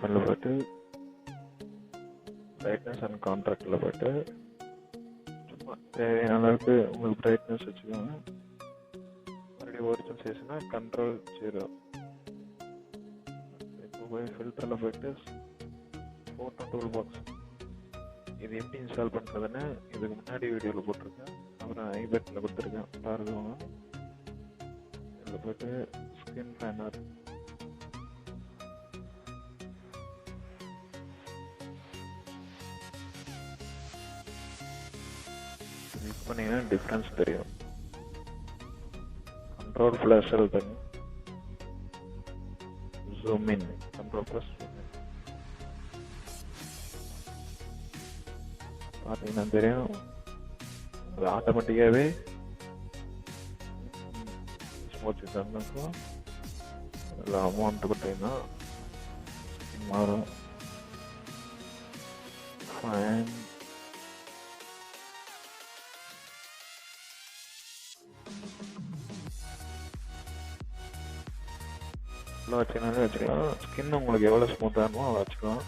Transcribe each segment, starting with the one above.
ஹெட்ஃபோனில் போய்ட்டு brightness and கான்ட்ராக்டில் போய்ட்டு சும்மா தேவையான அளவுக்கு உங்களுக்கு பிரைட்னஸ் வச்சுக்கோங்க. மறுபடியும் ஒரிஜினல் சைஸ்னா Ctrl+0. இப்போ போய் ஃபில்டரில் போய்ட்டு ஃபோட்டோ டூல் பாக்ஸ் இது எப்படி இன்ஸ்டால் பண்ணுறதுன்னு இதுக்கு முன்னாடி வீடியோவில் போட்டிருக்கேன். அப்புறம் ஐபேட்டில் கொடுத்துருக்கேன் பாருங்க. இதில் போய்ட்டு ஸ்கின் பேனர் கிளிக் பண்ணிங்கன்னா டிஃப்ரென்ஸ் தெரியும். Ctrl+L பண்ணி ஜூம் இன், Ctrl+Zoom in பார்த்தீங்கன்னா தெரியும். அது ஆட்டோமேட்டிக்காகவே ஸ்மூத் தரணுக்கும் அதில் அமௌண்ட்டு பார்த்தீங்கன்னா மாறும். ஃபைன் இவ்வளோ வச்சுக்கனாலே வச்சுக்கலாம். ஸ்கின் உங்களுக்கு எவ்வளோ ஸ்மூத்தாக இருக்குமோ அவ்வளோ வச்சுக்கலாம்.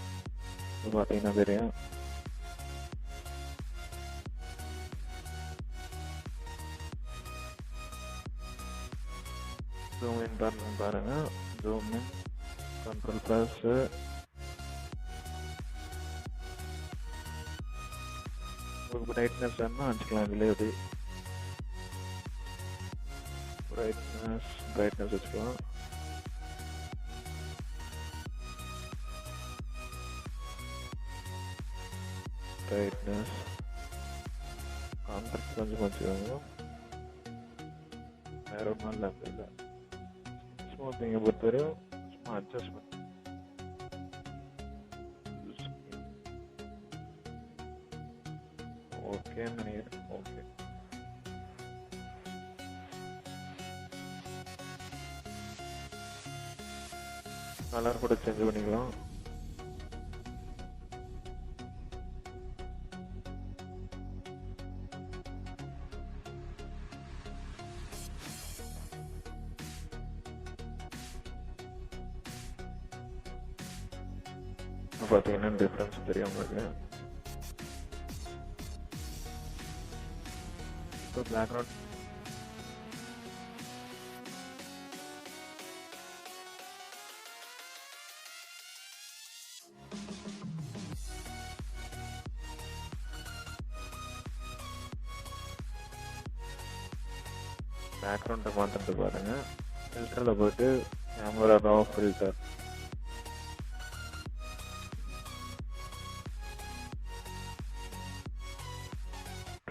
இது பார்த்தீங்கன்னா தெரியும். ஜூம் இன் பாருங்க. Zoom in Ctrl+. உங்களுக்கு பிரைட்னஸ் வேணும்னா வச்சுக்கலாம். இதுலேயே எப்படி பிரைட்னஸ் வச்சுக்கலாம். பிரைட்னஸ் கான்ட்ராக்ட் கொஞ்சம் வச்சுக்கோங்க. வேற ஒன்றும் இல்லை. ஸ்மூத்திங்கை பொறுத்தவரையும் சும்மா அட்ஜஸ்ட்மெண்ட் ஓகேன்னு நினைக்கிறேன். ஓகே கலர் கூட சேஞ்ச் பண்ணிக்கலாம். பார்த்தீங்கன்னா டிஃப்ரென்ஸ் தெரியும் உங்களுக்கு. இப்போ பேக்ரவுண்ட் பேக்ரவுண்டை மாற்றிட்டு பாருங்க. ஃபில்டரில் போய்ட்டு கேமரா ரா ஃபில்டர்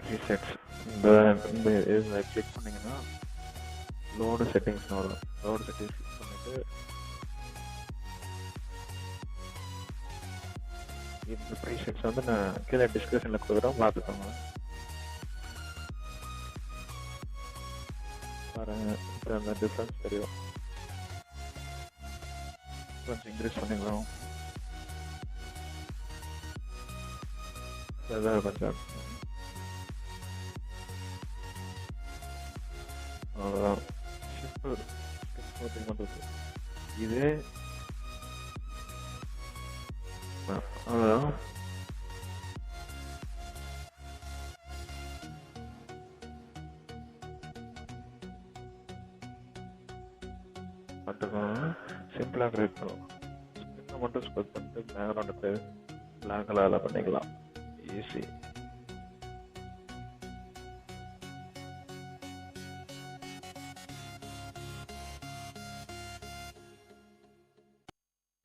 ப்ரீசெட்ஸ் இந்த இதில் கிளிக் பண்ணிங்கன்னா லோடு செட்டிங்ஸ்னு வரும். லோடு செட்டிங்ஸ் கிளிக் பண்ணிவிட்டு இந்த ப்ரீசெட்ஸ் வந்து நான் கீழே டிஸ்கிரிப்ஷனில் கொடுக்குறேன், பார்த்துக்கோங்க. பாருங்க இப்போ அந்த டிஃப்ரென்ஸ் தெரியும். கொஞ்சம் இன்க்ரீஸ் பண்ணிக்கலாம். ஏதாவது கொஞ்சம் அவ்வளோதான். சிம்பிள் ஸ்மூத்திங் பண்ணுறது இது. அவ்வளோதான். பார்த்துக்கோங்க. சிம்பிளாக கிரியேட் பண்ணுவோம். ஸ்கின்னை மட்டும் ஸ்கோர் பண்ணிட்டு பேக்ரவுண்டுக்கு பிளாக் கலரில் பண்ணிக்கலாம். ஈஸி.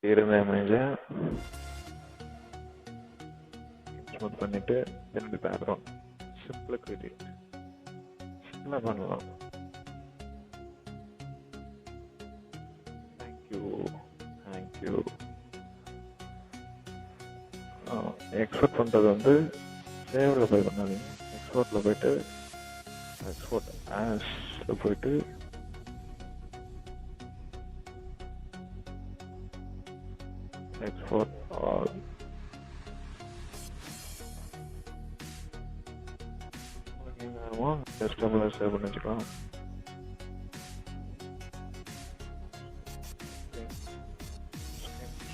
இருந்த இமேஜை ஸ்மூத் பண்ணிட்டு என்னுடைய பேக்ரவுண்ட் சிம்பிளாக கிரியேட் சிம்பிளாக பண்ணலாம். தேங்க்யூ. எக்ஸ்போர்ட் பண்ணுறது வந்து சேவில் போய் பண்ணாதீங்க. எக்ஸ்போர்ட்டில் போய்ட்டு எக்ஸ்போர்ட் ஆஸில் போய்ட்டு export all. Customer சேவ் பண்ணி வச்சுக்கலாம்.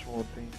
Smoothing